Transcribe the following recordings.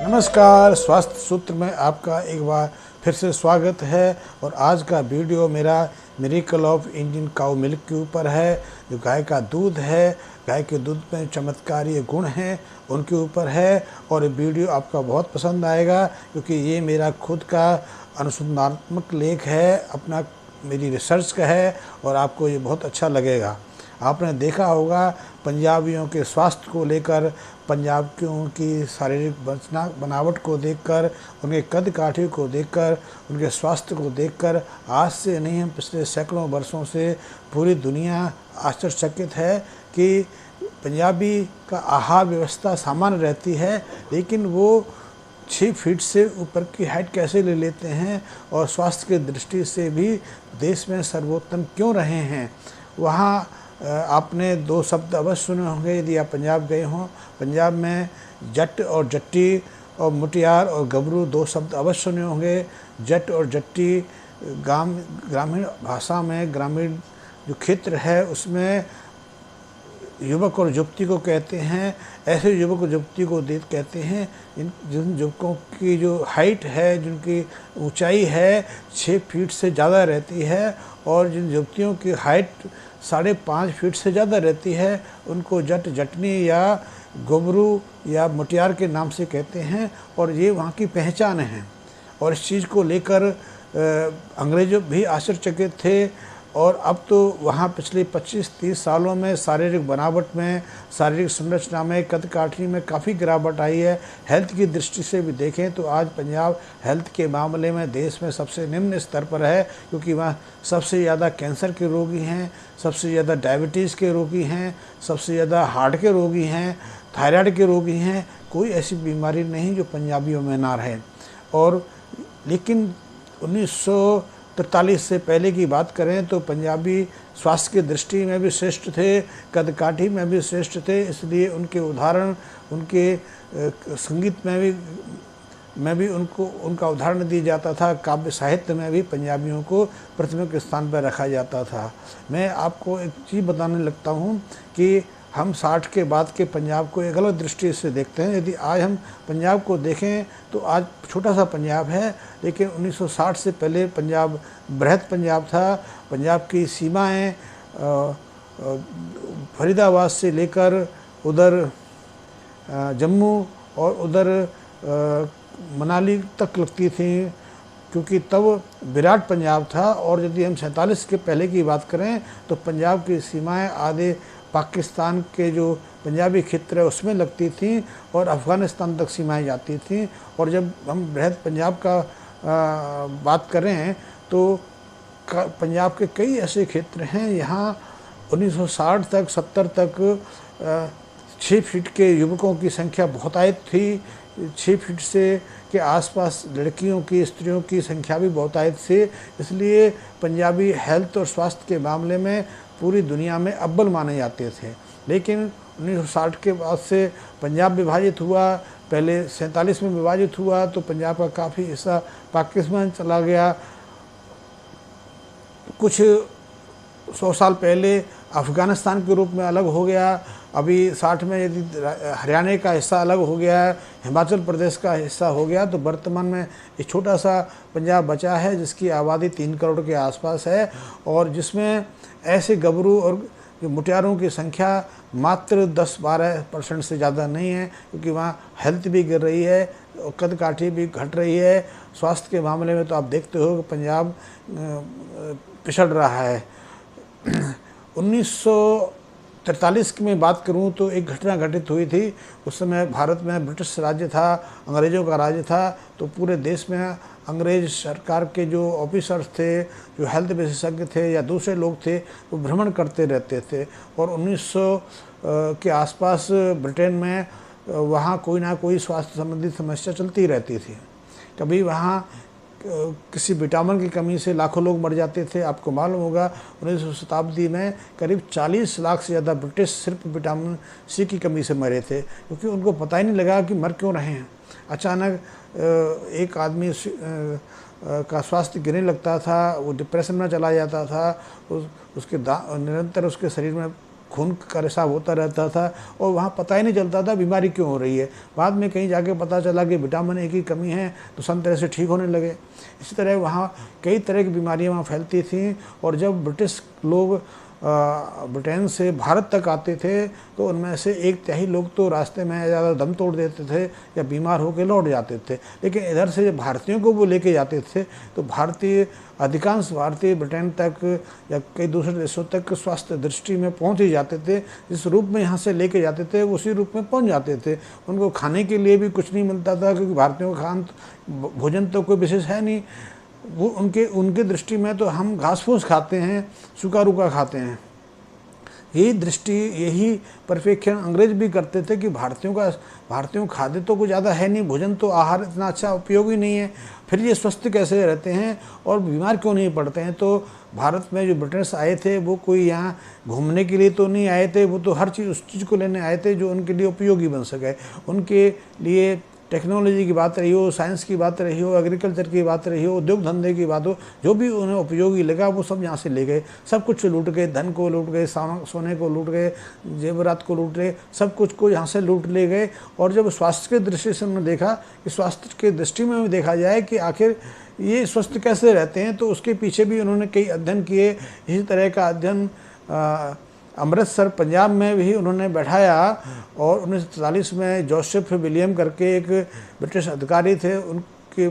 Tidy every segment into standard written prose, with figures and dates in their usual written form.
नमस्कार, स्वास्थ्य सूत्र में आपका एक बार फिर से स्वागत है। और आज का वीडियो मेरा miracle of Indian cow milk के ऊपर है। जो गाय का दूध है, गाय के दूध में चमत्कारीय गुण हैं, उनके ऊपर है। और ये वीडियो आपका बहुत पसंद आएगा क्योंकि ये मेरा खुद का अनुसंधानात्मक लेख है, अपना मेरी रिसर्च का है और आपको ये बहुत अच्छा लगेगा। आपने देखा होगा पंजाबियों के स्वास्थ्य को लेकर, पंजाबियों की शारीरिक बनावट को देखकर, उनके कद काठी को देखकर, उनके स्वास्थ्य को देखकर आज से नहीं, हम पिछले सैकड़ों वर्षों से पूरी दुनिया आश्चर्यचकित है कि पंजाबी का आहार व्यवस्था सामान्य रहती है, लेकिन वो 6 फीट से ऊपर की हाइट कैसे ले लेते हैं और स्वास्थ्य की दृष्टि से भी देश में सर्वोत्तम क्यों रहे हैं। वहाँ आपने 2 शब्द अवश्य सुने होंगे यदि आप पंजाब गए हों। पंजाब में जट और जट्टी और मुटियार और गबरू 2 शब्द अवश्य सुने होंगे। जट और जट्टी ग्रामीण भाषा में, ग्रामीण जो क्षेत्र है उसमें युवक और युवती को कहते हैं। ऐसे युवक और युवती को कहते हैं जिन युवकों की जो हाइट है, जिनकी ऊंचाई है 6 फीट से ज़्यादा रहती है, और जिन युवतियों की हाइट 5.5 फीट से ज़्यादा रहती है, उनको जट, जटनी या गोबरू या मुटियार के नाम से कहते हैं। और ये वहाँ की पहचान है। और इस चीज़ को लेकर अंग्रेज भी आश्चर्यचकित थे। और अब तो वहाँ पिछले 25-30 सालों में शारीरिक बनावट में, शारीरिक संरचना में, कद काठी में काफ़ी गिरावट आई है। हेल्थ की दृष्टि से भी देखें तो आज पंजाब हेल्थ के मामले में देश में सबसे निम्न स्तर पर है, क्योंकि वहाँ सबसे ज़्यादा कैंसर के रोगी हैं, सबसे ज़्यादा डायबिटीज़ के रोगी हैं, सबसे ज़्यादा हार्ट के रोगी हैं, थायराइड के रोगी हैं। कोई ऐसी बीमारी नहीं जो पंजाबियों में ना रहे। और लेकिन 1943 से पहले की बात करें तो पंजाबी स्वास्थ्य की दृष्टि में भी श्रेष्ठ थे, कद काठी में भी श्रेष्ठ थे। इसलिए उनके उदाहरण, उनके संगीत में भी उनका उदाहरण दिया जाता था। काव्य साहित्य में भी पंजाबियों को प्रथम स्थान पर रखा जाता था। मैं आपको एक चीज़ बताने लगता हूँ कि हम 60 के बाद के पंजाब को एक अलग दृष्टि से देखते हैं। यदि आज हम पंजाब को देखें तो आज छोटा सा पंजाब है, लेकिन 1960 से पहले पंजाब बृहद पंजाब था। पंजाब की सीमाएं फरीदाबाद से लेकर उधर जम्मू और उधर मनाली तक लगती थी, क्योंकि तब विराट पंजाब था। और यदि हम 47 के पहले की बात करें तो पंजाब की सीमाएं आधे पाकिस्तान के जो पंजाबी क्षेत्र है उसमें लगती थी और अफ़गानिस्तान तक सीमाएं जाती थी। और जब हम बृहद पंजाब का बात करें तो पंजाब के कई ऐसे क्षेत्र हैं, यहाँ 1960 तक 70 तक 6 फीट के युवकों की संख्या बहुतायत थी। 6 फीट से के आसपास लड़कियों की, स्त्रियों की संख्या भी बहुतायत थी। इसलिए पंजाबी हेल्थ और स्वास्थ्य के मामले में पूरी दुनिया में अव्वल माने जाते थे। लेकिन 1960 के बाद से पंजाब विभाजित हुआ। पहले 47 में विभाजित हुआ तो पंजाब का काफ़ी हिस्सा पाकिस्तान चला गया। कुछ 100 साल पहले अफ़गानिस्तान के रूप में अलग हो गया। अभी 60 में यदि हरियाणा का हिस्सा अलग हो गया है, हिमाचल प्रदेश का हिस्सा हो गया, तो वर्तमान में एक छोटा सा पंजाब बचा है जिसकी आबादी 3 करोड़ के आसपास है, और जिसमें ऐसे गबरू और मुटियारों की संख्या मात्र 10-12% से ज़्यादा नहीं है, क्योंकि वहाँ हेल्थ भी गिर रही है और कद काठी भी घट रही है। स्वास्थ्य के मामले में तो आप देखते हो कि पंजाब पिछड़ रहा है। 1943 की मैं बात करूं तो एक घटना घटित हुई थी। उस समय भारत में ब्रिटिश राज्य था, अंग्रेज़ों का राज्य था। तो पूरे देश में अंग्रेज सरकार के जो ऑफिसर्स थे, जो हेल्थ विशेषज्ञ थे या दूसरे लोग थे, वो भ्रमण करते रहते थे। और 1900 के आसपास ब्रिटेन में वहाँ कोई ना कोई स्वास्थ्य संबंधी समस्या चलती रहती थी। कभी वहाँ किसी विटामिन की कमी से लाखों लोग मर जाते थे। आपको मालूम होगा 19वीं शताब्दी में करीब 40 लाख से ज़्यादा ब्रिटिश सिर्फ विटामिन सी की कमी से मरे थे, क्योंकि उनको पता ही नहीं लगा कि मर क्यों रहे हैं। अचानक एक आदमी का स्वास्थ्य गिरने लगता था, वो डिप्रेशन में चला जाता था, उसके निरंतर उसके शरीर में खून का रिसाव होता रहता था और वहाँ पता ही नहीं चलता था बीमारी क्यों हो रही है। बाद में कहीं जाके पता चला कि विटामिन ए की कमी है, तो सन तरह से ठीक होने लगे। इसी तरह वहाँ कई तरह की बीमारियाँ वहाँ फैलती थीं। और जब ब्रिटिश लोग ब्रिटेन से भारत तक आते थे तो उनमें से 1/3 लोग तो रास्ते में ज़्यादा दम तोड़ देते थे या बीमार होकर लौट जाते थे। लेकिन इधर से जब भारतीयों को वो लेके जाते थे तो अधिकांश भारतीय ब्रिटेन तक या कई दूसरे देशों तक स्वास्थ्य दृष्टि में पहुंच ही जाते थे। जिस रूप में यहाँ से लेके जाते थे उसी रूप में पहुंच जाते थे। उनको खाने के लिए भी कुछ नहीं मिलता था, क्योंकि भारतीयों का भोजन तो कोई विशेष है नहीं। वो उनके दृष्टि में तो हम घास फूस खाते हैं, सूखा रूखा खाते हैं। यही परफेक्शन अंग्रेज भी करते थे कि भारतीयों खाद्य तो कुछ ज़्यादा है नहीं, भोजन तो आहार इतना अच्छा उपयोगी नहीं है, फिर ये स्वस्थ कैसे रहते हैं और बीमार क्यों नहीं पड़ते हैं। तो भारत में जो ब्रिटिश आए थे वो कोई यहाँ घूमने के लिए तो नहीं आए थे, वो तो हर चीज़ उस चीज़ को लेने आए थे जो उनके लिए उपयोगी बन सके। उनके लिए टेक्नोलॉजी की बात रही हो, साइंस की बात रही हो, एग्रीकल्चर की बात रही हो, उद्योग धंधे की बात हो, जो भी उन्हें उपयोगी लगा वो सब यहाँ से ले गए। सब कुछ लूट गए, धन को लूट गए, सोने को लूट गए, जेवरात को लूट गए, सब कुछ को यहाँ से लूट ले गए। और जब स्वास्थ्य के दृष्टि से उन्होंने देखा कि स्वास्थ्य के दृष्टि में भी देखा जाए कि आखिर ये स्वस्थ कैसे रहते हैं, तो उसके पीछे भी उन्होंने कई अध्ययन किए। इसी तरह का अध्ययन अमृतसर पंजाब में भी उन्होंने बैठाया। और 1943 में जोसेफ विलियम करके एक ब्रिटिश अधिकारी थे, उनके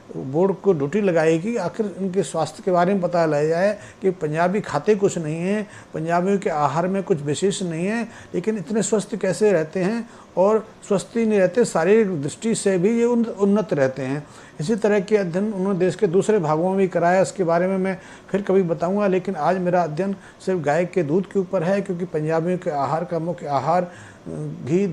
बोर्ड को ड्यूटी लगाई कि आखिर इनके स्वास्थ्य के बारे में पता लग जाए कि पंजाबी खाते कुछ नहीं हैं, पंजाबियों के आहार में कुछ विशेष नहीं है, लेकिन इतने स्वस्थ कैसे रहते हैं। और स्वस्थ ही नहीं रहते, शारीरिक दृष्टि से भी ये उन्नत रहते हैं। इसी तरह के अध्ययन उन्होंने देश के दूसरे भागों में भी कराया, इसके बारे में मैं फिर कभी बताऊंगा। लेकिन आज मेरा अध्ययन सिर्फ गाय के दूध के ऊपर है, क्योंकि पंजाबियों के आहार का मुख्य आहार घी,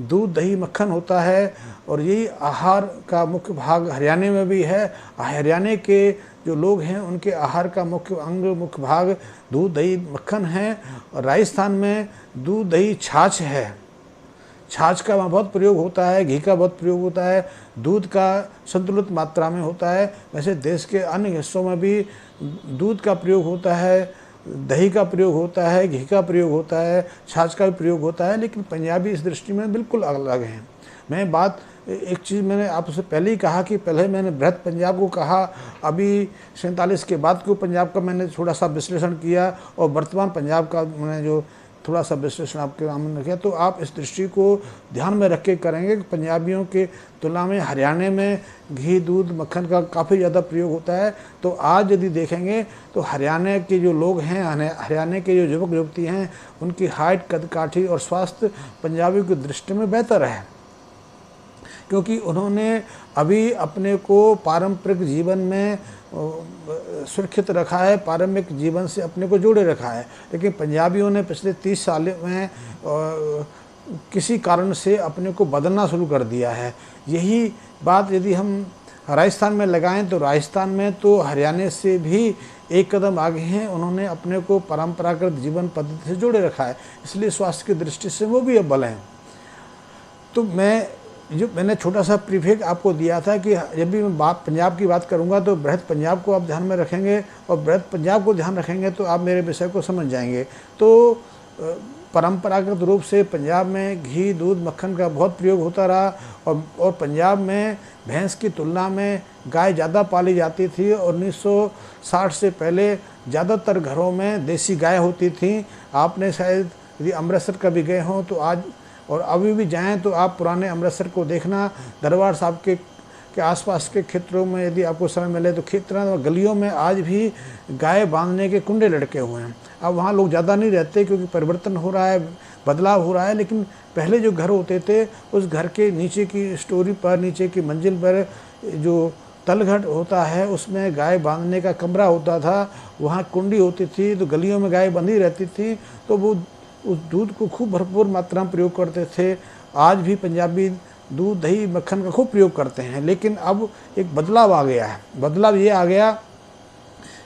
दूध, दही, मक्खन होता है। और यही आहार का मुख्य भाग हरियाणा में भी है। हरियाणा के जो लोग हैं उनके आहार का मुख्य भाग दूध, दही, मक्खन है। और राजस्थान में दूध, दही, छाछ है। छाछ का वहाँ बहुत प्रयोग होता है, घी का बहुत प्रयोग होता है, दूध का संतुलित मात्रा में होता है। वैसे देश के अन्य हिस्सों में भी दूध का प्रयोग होता है, दही का प्रयोग होता है, घी का प्रयोग होता है, छाछ का भी प्रयोग होता है। लेकिन पंजाबी इस दृष्टि में बिल्कुल अलग हैं। एक चीज़ मैंने आपसे पहले ही कहा कि पहले मैंने बृहद पंजाब को कहा, अभी 47 के बाद को पंजाब का मैंने थोड़ा सा विश्लेषण किया, और वर्तमान पंजाब का मैंने जो थोड़ा सा विश्लेषण आपके सामने रखा। तो आप इस दृष्टि को ध्यान में रख के करेंगे कि पंजाबियों के तुलना में हरियाणा में घी, दूध, मक्खन का काफ़ी ज़्यादा प्रयोग होता है। तो आज यदि देखेंगे तो हरियाणा के जो लोग हैं, हरियाणा के जो युवक युवती हैं, उनकी हाइट, कद काठी और स्वास्थ्य पंजाबियों की दृष्टि में बेहतर है, क्योंकि उन्होंने अभी अपने को पारंपरिक जीवन में सुरक्षित रखा है, पारंपरिक जीवन से अपने को जोड़े रखा है। लेकिन पंजाबियों ने पिछले 30 साल में किसी कारण से अपने को बदलना शुरू कर दिया है। यही बात यदि हम राजस्थान में लगाएं तो राजस्थान में तो हरियाणा से भी एक कदम आगे हैं। उन्होंने अपने को परंपरागत जीवन पद्धति से जोड़े रखा है, इसलिए स्वास्थ्य की दृष्टि से वो भी अव्वल हैं। तो मैंने छोटा सा प्रीफेक आपको दिया था कि जब भी मैं पंजाब की बात करूंगा तो बृहद पंजाब को आप ध्यान में रखेंगे, और बृहद पंजाब को ध्यान रखेंगे तो आप मेरे विषय को समझ जाएंगे। तो परंपरागत रूप से पंजाब में घी, दूध, मक्खन का बहुत प्रयोग होता रहा, और पंजाब में भैंस की तुलना में गाय ज़्यादा पाली जाती थी। और 1960 से पहले ज़्यादातर घरों में देसी गाय होती थी। आपने शायद यदि अमृतसर कभी गए हों तो आज और अभी भी जाएं तो आप पुराने अमृतसर को देखना, दरबार साहब के आसपास के क्षेत्रों में यदि आपको समय मिले तो क्षेत्रों और गलियों में आज भी गाय बांधने के कुंडे लटके हुए हैं। अब वहाँ लोग ज़्यादा नहीं रहते क्योंकि परिवर्तन हो रहा है, बदलाव हो रहा है। लेकिन पहले जो घर होते थे उस घर के नीचे की स्टोरी पर, नीचे की मंजिल पर जो तलघट होता है उसमें गाय बांधने का कमरा होता था, वहाँ कुंडी होती थी, तो गलियों में गाय बंधी रहती थी। तो वो उस दूध को खूब भरपूर मात्रा में प्रयोग करते थे। आज भी पंजाबी दूध, दही, मक्खन का खूब प्रयोग करते हैं। लेकिन अब एक बदलाव आ गया है। बदलाव ये आ गया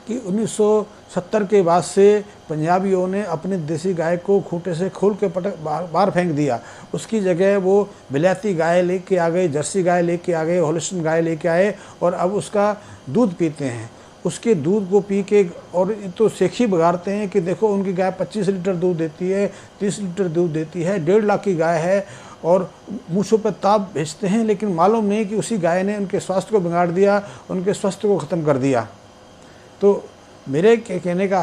कि 1970 के बाद से पंजाबियों ने अपनी देसी गाय को खूंटे से खोल के बाहर फेंक दिया। उसकी जगह वो बिलाती गाय लेके आ गए, जर्सी गाय लेके आ गए, होलिस्टीन गाय लेके आए, और अब उसका दूध पीते हैं। उसके दूध को पी के, और तो सेखी बगाड़ते हैं कि देखो उनकी गाय 25 लीटर दूध देती है, 30 लीटर दूध देती है, 1.5 लाख की गाय है, और मूँछों पर ताप भेजते हैं, लेकिन मालूम नहीं कि उसी गाय ने उनके स्वास्थ्य को बिगाड़ दिया, उनके स्वास्थ्य को ख़त्म कर दिया। तो मेरे कहने का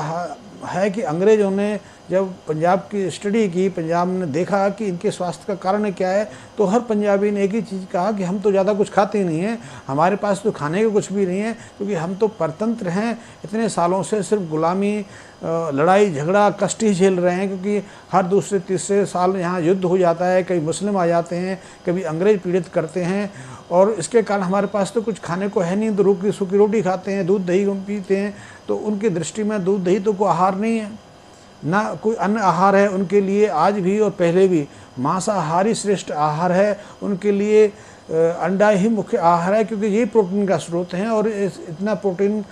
है कि अंग्रेज़ों ने जब पंजाब की स्टडी की, पंजाब ने देखा कि इनके स्वास्थ्य का कारण क्या है, तो हर पंजाबी ने एक ही चीज़ कहा कि हम तो ज़्यादा कुछ खाते ही नहीं हैं, हमारे पास तो खाने को कुछ भी नहीं है, क्योंकि हम तो परतंत्र हैं, इतने सालों से सिर्फ गुलामी, लड़ाई झगड़ा, कष्ट ही झेल रहे हैं, क्योंकि हर दूसरे तीसरे साल यहाँ युद्ध हो जाता है, कभी मुस्लिम आ जाते हैं, कभी अंग्रेज़ पीड़ित करते हैं, और इसके कारण हमारे पास तो कुछ खाने को है नहीं, तो रूखी सूखी रोटी खाते हैं, दूध दही पीते हैं। तो उनकी दृष्टि में दूध दही तो कोई आहार नहीं है, ना कोई अन्य आहार है उनके लिए, आज भी और पहले भी। मांसाहार ही श्रेष्ठ आहार है उनके लिए, अंडा ही मुख्य आहार है, क्योंकि ये प्रोटीन का स्रोत हैं। और इतना प्रोटीन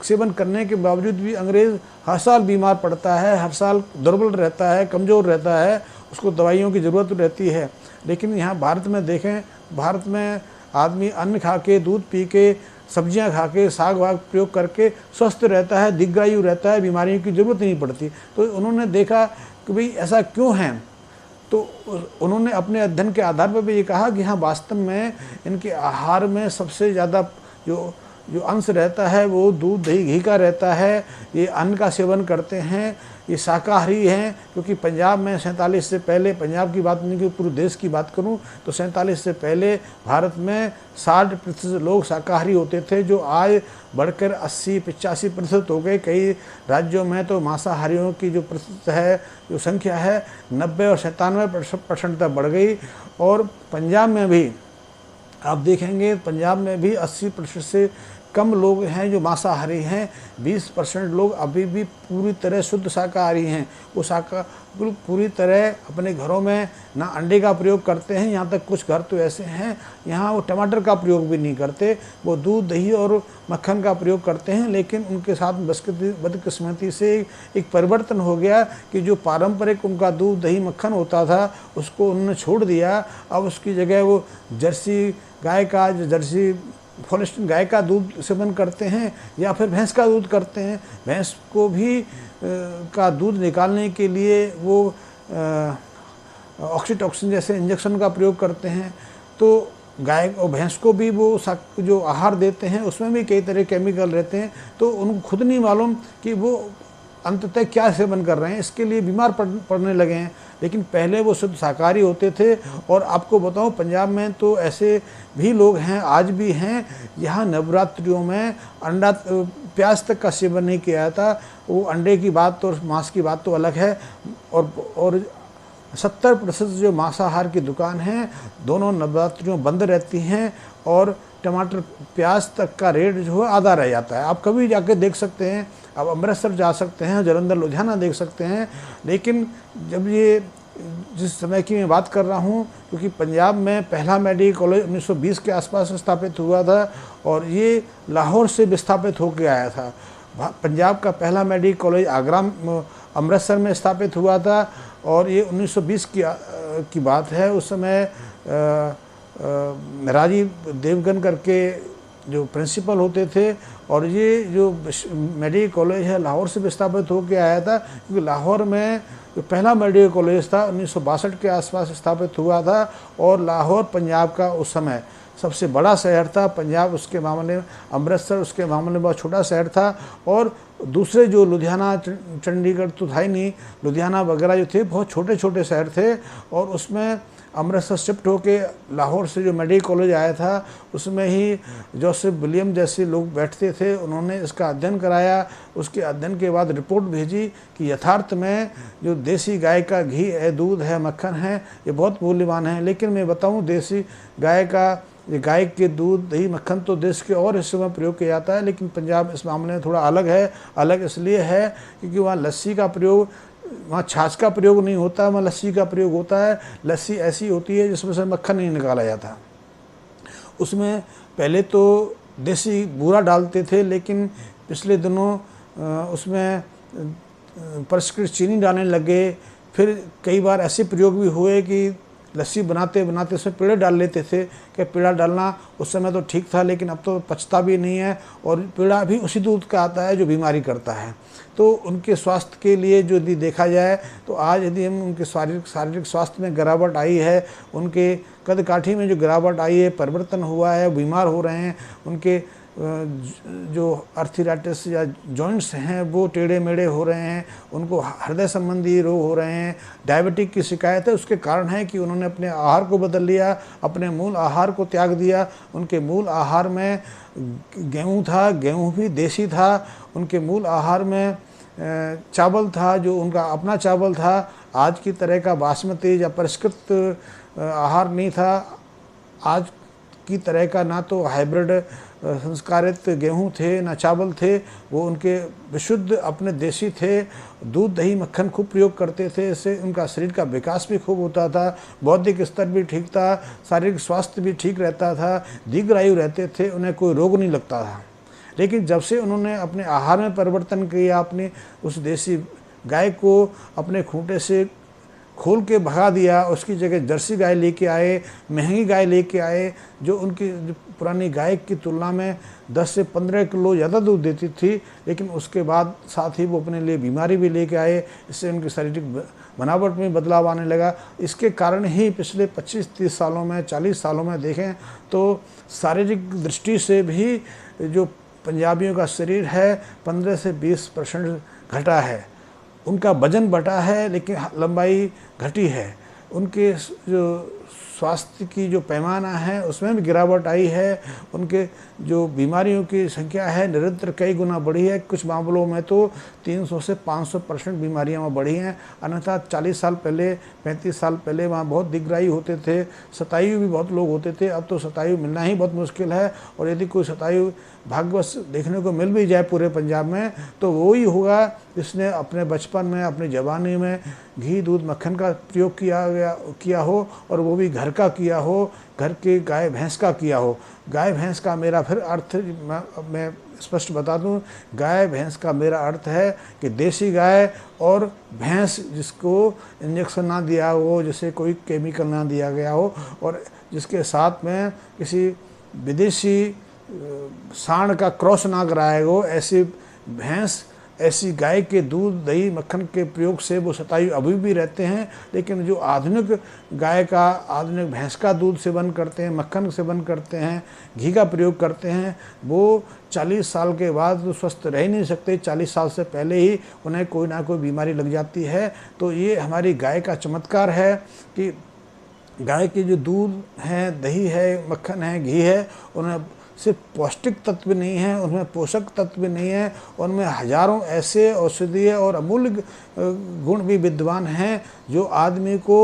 सेवन करने के बावजूद भी अंग्रेज़ हर साल बीमार पड़ता है, हर साल दुर्बल रहता है, कमज़ोर रहता है, उसको दवाइयों की ज़रूरत रहती है। लेकिन यहाँ भारत में देखें, भारत में आदमी अन्न खा के, दूध पी के, सब्जियां खा के, साग वाग प्रयोग करके स्वस्थ रहता है, दीर्घायु रहता है, बीमारियों की ज़रूरत नहीं पड़ती। तो उन्होंने देखा कि भाई ऐसा क्यों है, तो उन्होंने अपने अध्ययन के आधार पर भी ये कहा कि हाँ, वास्तव में इनके आहार में सबसे ज़्यादा जो अंश रहता है वो दूध दही घी का रहता है। ये अन्न का सेवन करते हैं, ये शाकाहारी हैं, क्योंकि पंजाब में 47 से पहले, पंजाब की बात नहीं कि पूरे देश की बात करूं तो 47 से पहले भारत में 60% लोग शाकाहारी होते थे, जो आज बढ़कर 80-85% हो गए। कई राज्यों में तो मांसाहारियों की जो प्रतिशत है, जो संख्या है, 90 और 97% तक बढ़ गई। और पंजाब में भी आप देखेंगे, पंजाब में भी 80% से कम लोग हैं जो मांसाहारी हैं, 20% लोग अभी भी पूरी तरह शुद्ध शाकाहारी हैं। वो पूरी तरह अपने घरों में ना अंडे का प्रयोग करते हैं, यहाँ तक कुछ घर तो ऐसे हैं यहाँ वो टमाटर का प्रयोग भी नहीं करते, वो दूध दही और मक्खन का प्रयोग करते हैं। लेकिन उनके साथ बदकिस्मती से एक परिवर्तन हो गया कि जो पारंपरिक उनका दूध दही मक्खन होता था उसको उन्होंने छोड़ दिया। अब उसकी जगह वो जर्सी गाय का, जर्सी होल्स्टीन गाय का दूध सेवन करते हैं, या फिर भैंस का दूध करते हैं। भैंस को भी का दूध निकालने के लिए वो ऑक्सीटॉक्सिन जैसे इंजेक्शन का प्रयोग करते हैं। तो गाय और भैंस को भी वो जो आहार देते हैं उसमें भी कई तरह केमिकल रहते हैं, तो उनको खुद नहीं मालूम कि वो अंततः क्या सेवन कर रहे हैं, इसके लिए बीमार पड़ने लगे हैं। लेकिन पहले वो शुद्ध शाकाहारी होते थे। और आपको बताऊं, पंजाब में तो ऐसे भी लोग हैं, आज भी हैं, यहाँ नवरात्रियों में अंडा प्याज तक का सेवन नहीं किया जाता। वो अंडे की बात और मांस की बात तो अलग है। और 70% जो मांसाहार की दुकान हैं, दोनों नवरात्रियों बंद रहती हैं, और टमाटर प्याज तक का रेट जो है आधा रह जाता है। आप कभी जाके देख सकते हैं, आप अमृतसर जा सकते हैं, जलंधर लुधियाना देख सकते हैं। लेकिन जब ये जिस समय की मैं बात कर रहा हूँ, क्योंकि पंजाब में पहला मेडिकल कॉलेज 1920 के आसपास स्थापित हुआ था, और ये लाहौर से विस्थापित होकर आया था। पंजाब का पहला मेडिकल कॉलेज आगरा अमृतसर में स्थापित हुआ था, और ये 1920 की बात है। उस समय राजीव देवगन करके जो प्रिंसिपल होते थे, और ये जो मेडिकल कॉलेज है लाहौर से विस्थापित होकर आया था, क्योंकि लाहौर में जो पहला मेडिकल कॉलेज था 1962 के आसपास स्थापित हुआ था। और लाहौर पंजाब का उस समय सबसे बड़ा शहर था। पंजाब उसके मामले में, अमृतसर उसके मामले में बहुत छोटा शहर था। और दूसरे जो लुधियाना, चंडीगढ़ तो था ही नहीं, लुधियाना वगैरह जो थे बहुत छोटे छोटे शहर थे। और उसमें अमृतसर शिफ्ट होके लाहौर से जो मेडिकल कॉलेज आया था, उसमें ही जोसेफ विलियम जैसे लोग बैठते थे, उन्होंने इसका अध्ययन कराया। उसके अध्ययन के बाद रिपोर्ट भेजी कि यथार्थ में जो देसी गाय का घी है, दूध है, मक्खन है, ये बहुत मूल्यवान है। लेकिन मैं बताऊं, देसी गाय के दूध दही मक्खन तो देश के और हिस्सों में प्रयोग किया जाता है, लेकिन पंजाब इस मामले में थोड़ा अलग है। अलग इसलिए है क्योंकि वहाँ लस्सी का प्रयोग, वहाँ छाछ का प्रयोग नहीं होता, वहाँ लस्सी का प्रयोग होता है। लस्सी ऐसी होती है जिसमें से मक्खन नहीं निकाला जाता। उसमें पहले तो देसी बूरा डालते थे, लेकिन पिछले दिनों उसमें परिष्कृत चीनी डालने लगे। फिर कई बार ऐसे प्रयोग भी हुए कि लस्सी बनाते बनाते उसमें पेड़ा डाल लेते थे कि पेड़ा डालना उस समय तो ठीक था, लेकिन अब तो पचता भी नहीं है और पेड़ा भी उसी दूध का आता है जो बीमारी करता है। तो उनके स्वास्थ्य के लिए जो यदि देखा जाए तो आज यदि हम उनके शारीरिक स्वास्थ्य में गिरावट आई है, उनके कद काठी में जो गिरावट आई है, परिवर्तन हुआ है, बीमार हो रहे हैं, उनके जो आर्थराइटिस या जॉइंट्स हैं वो टेढ़े मेढ़े हो रहे हैं, उनको हृदय संबंधी रोग हो रहे हैं, डायबिटिक की शिकायत है, उसके कारण है कि उन्होंने अपने आहार को बदल लिया, अपने मूल आहार को त्याग दिया। उनके मूल आहार में गेहूँ था, गेहूँ भी देसी था, उनके मूल आहार में चावल था जो उनका अपना चावल था, आज की तरह का बासमती या परिष्कृत आहार नहीं था, आज की तरह का ना तो हाइब्रिड संस्कारित गेहूं थे ना चावल थे, वो उनके विशुद्ध अपने देसी थे। दूध दही मक्खन खूब प्रयोग करते थे, इससे उनका शरीर का विकास भी खूब होता था, बौद्धिक स्तर भी ठीक था, शारीरिक स्वास्थ्य भी ठीक रहता था, दीर्घायु रहते थे, उन्हें कोई रोग नहीं लगता था। लेकिन जब से उन्होंने अपने आहार में परिवर्तन किया, अपनी उस देसी गाय को अपने खूंटे से खोल के भगा दिया, उसकी जगह जर्सी गाय लेके आए, महंगी गाय लेके आए जो उनकी जो पुरानी गाय की तुलना में 10 से 15 किलो ज़्यादा दूध देती थी, लेकिन उसके बाद साथ ही वो अपने लिए बीमारी भी लेके आए, इससे उनकी शारीरिक बनावट में बदलाव आने लगा। इसके कारण ही पिछले 25-30 सालों में 40 सालों में देखें तो शारीरिक दृष्टि से भी जो पंजाबियों का शरीर है 15 से 20% घटा है, उनका वजन बढ़ा है लेकिन लंबाई घटी है, उनके जो स्वास्थ्य की जो पैमाना है उसमें भी गिरावट आई है, उनके जो बीमारियों की संख्या है निरंतर कई गुना बढ़ी है, कुछ मामलों में तो 300 से 500% बीमारियां वहाँ बढ़ी हैं। अन्यथा 40 साल पहले 35 साल पहले वहाँ बहुत दीर्घायु होते थे, शतायु भी बहुत लोग होते थे, अब तो शतायु मिलना ही बहुत मुश्किल है। और यदि कोई शतायु भाग्यवश देखने को मिल भी जाए पूरे पंजाब में तो वो ही होगा जिसने अपने बचपन में अपनी जवानी में घी दूध मक्खन का प्रयोग किया हो, और वो भी घर का किया हो, घर के गाय भैंस का किया हो। गाय भैंस का मेरा फिर अर्थ मैं स्पष्ट बता दूं, गाय भैंस का मेरा अर्थ है कि देसी गाय और भैंस जिसको इंजेक्शन ना दिया हो, जिसे कोई केमिकल ना दिया गया हो, और जिसके साथ में किसी विदेशी सांड का क्रॉस ना कराया हो, ऐसी भैंस ऐसी गाय के दूध दही मक्खन के प्रयोग से वो शतायु अभी भी रहते हैं। लेकिन जो आधुनिक गाय का आधुनिक भैंस का दूध सेवन करते हैं, मक्खन सेवन करते हैं, घी का प्रयोग करते हैं, वो 40 साल के बाद तो स्वस्थ रह ही नहीं सकते, 40 साल से पहले ही उन्हें कोई ना कोई बीमारी लग जाती है। तो ये हमारी गाय का चमत्कार है कि गाय के जो दूध हैं, दही है, मक्खन है, घी है, उन्हें सिर्फ पौष्टिक तत्व नहीं है, उनमें पोषक तत्व नहीं है, उनमें हजारों ऐसे औषधीय और अमूल्य गुण भी विद्यमान हैं जो आदमी को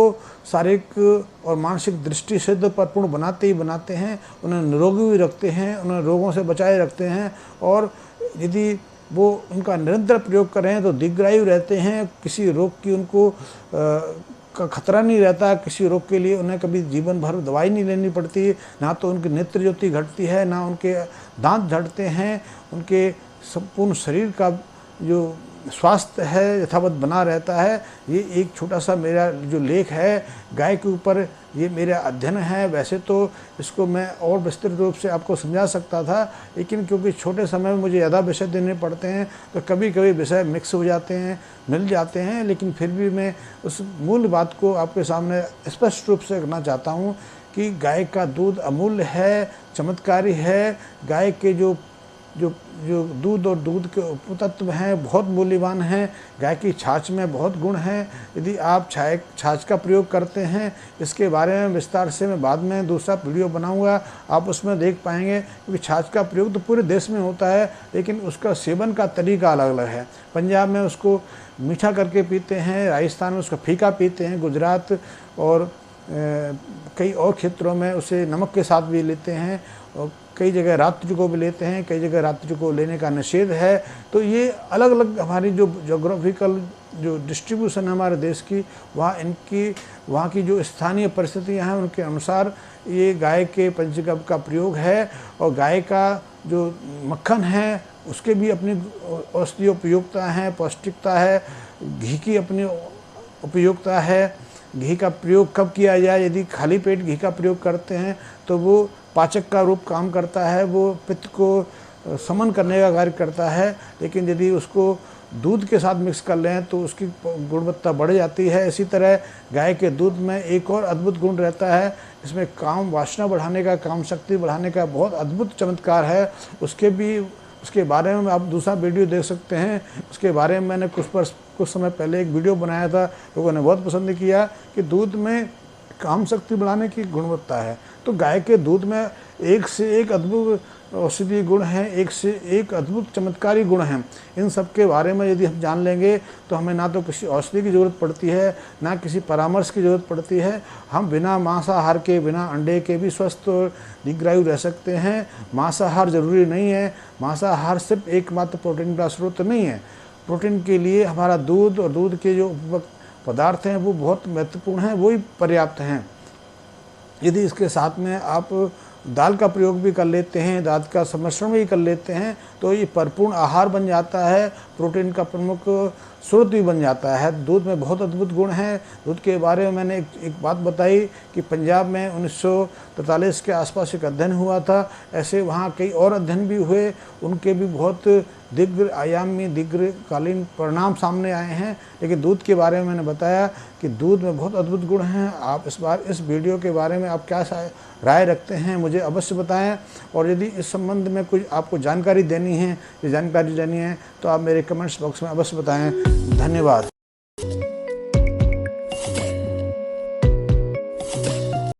शारीरिक और मानसिक दृष्टि से तो परिपूर्ण बनाते ही बनाते हैं, उन्हें निरोगी भी रखते हैं, उन्हें रोगों से बचाए रखते हैं। और यदि वो उनका निरंतर प्रयोग करें तो दीर्घायु रहते हैं, किसी रोग की उनको का खतरा नहीं रहता, किसी रोग के लिए उन्हें कभी जीवन भर दवाई नहीं लेनी पड़ती, ना तो उनकी नेत्र ज्योति घटती है, ना उनके दांत झड़ते हैं, उनके संपूर्ण शरीर का जो स्वास्थ्य है यथावत बना रहता है। ये एक छोटा सा मेरा जो लेख है गाय के ऊपर, ये मेरा अध्ययन है। वैसे तो इसको मैं और विस्तृत रूप से आपको समझा सकता था, लेकिन क्योंकि छोटे समय में मुझे ज़्यादा विषय देने पड़ते हैं तो कभी कभी विषय मिक्स हो जाते हैं, मिल जाते हैं। लेकिन फिर भी मैं उस मूल बात को आपके सामने स्पष्ट रूप से करना चाहता हूँ कि गाय का दूध अमूल्य है, चमत्कारी है। गाय के जो दूध और दूध के उपतत्व हैं बहुत मूल्यवान हैं। गाय की छाछ में बहुत गुण हैं। यदि आप छाछ का प्रयोग करते हैं, इसके बारे में विस्तार से मैं बाद में दूसरा वीडियो बनाऊंगा, आप उसमें देख पाएंगे। क्योंकि छाछ का प्रयोग तो पूरे देश में होता है, लेकिन उसका सेवन का तरीका अलग अलग है। पंजाब में उसको मीठा करके पीते हैं, राजस्थान में उसका फीका पीते हैं, गुजरात और कई और क्षेत्रों में उसे नमक के साथ भी लेते हैं, और कई जगह रात्रि को भी लेते हैं, कई जगह रात्रि को लेने का निषेध है। तो ये अलग अलग हमारी जो जोग्राफिकल जो डिस्ट्रीब्यूशन है हमारे देश की, वहाँ की जो स्थानीय परिस्थितियाँ हैं उनके अनुसार ये गाय के पंचगव्य का प्रयोग है। और गाय का जो मक्खन है उसके भी अपनी औषधीय उपयोगिता है, पौष्टिकता है, घी की अपनी उपयोगिता है। घी का प्रयोग कब किया जाए। यदि खाली पेट घी का प्रयोग करते हैं तो वो पाचक का रूप काम करता है, वो पित्त को समन करने का कार्य करता है। लेकिन यदि उसको दूध के साथ मिक्स कर लें तो उसकी गुणवत्ता बढ़ जाती है। इसी तरह गाय के दूध में एक और अद्भुत गुण रहता है, इसमें काम वासना बढ़ाने का, काम शक्ति बढ़ाने का बहुत अद्भुत चमत्कार है। उसके बारे में आप दूसरा वीडियो देख सकते हैं। उसके बारे में मैंने कुछ समय पहले एक वीडियो बनाया था, लोगों ने बहुत पसंद किया कि दूध में काम शक्ति बढ़ाने की गुणवत्ता है। तो गाय के दूध में एक से एक अद्भुत औषधीय गुण हैं, एक से एक अद्भुत चमत्कारी गुण हैं। इन सब के बारे में यदि हम जान लेंगे तो हमें ना तो किसी औषधि की ज़रूरत पड़ती है, ना किसी परामर्श की ज़रूरत पड़ती है। हम बिना मांसाहार के, बिना अंडे के भी स्वस्थ और दीर्घायु रह सकते हैं। मांसाहार ज़रूरी नहीं है, मांसाहार सिर्फ एकमात्र प्रोटीन का स्रोत नहीं है। प्रोटीन के लिए हमारा दूध और दूध के जो पदार्थ हैं वो बहुत महत्वपूर्ण हैं, वही पर्याप्त हैं। यदि इसके साथ में आप दाल का प्रयोग भी कर लेते हैं, दाल का सम्मिश्रण भी कर लेते हैं तो ये परिपूर्ण आहार बन जाता है, प्रोटीन का प्रमुख स्रोत भी बन जाता है। दूध में बहुत अद्भुत गुण हैं। दूध के बारे में मैंने एक बात बताई कि पंजाब में 1943 के आसपास एक अध्ययन हुआ था। ऐसे वहाँ कई और अध्ययन भी हुए, उनके भी बहुत दीर्घ आयामी दीर्घकालीन परिणाम सामने आए हैं। लेकिन दूध के बारे में मैंने बताया कि दूध में बहुत अद्भुत गुण हैं। आप इस वीडियो के बारे में आप क्या राय रखते हैं मुझे अवश्य बताएं। और यदि इस संबंध में कुछ आपको जानकारी देनी है तो आप मेरे कमेंट्स बॉक्स में अवश्य बताएं। धन्यवाद।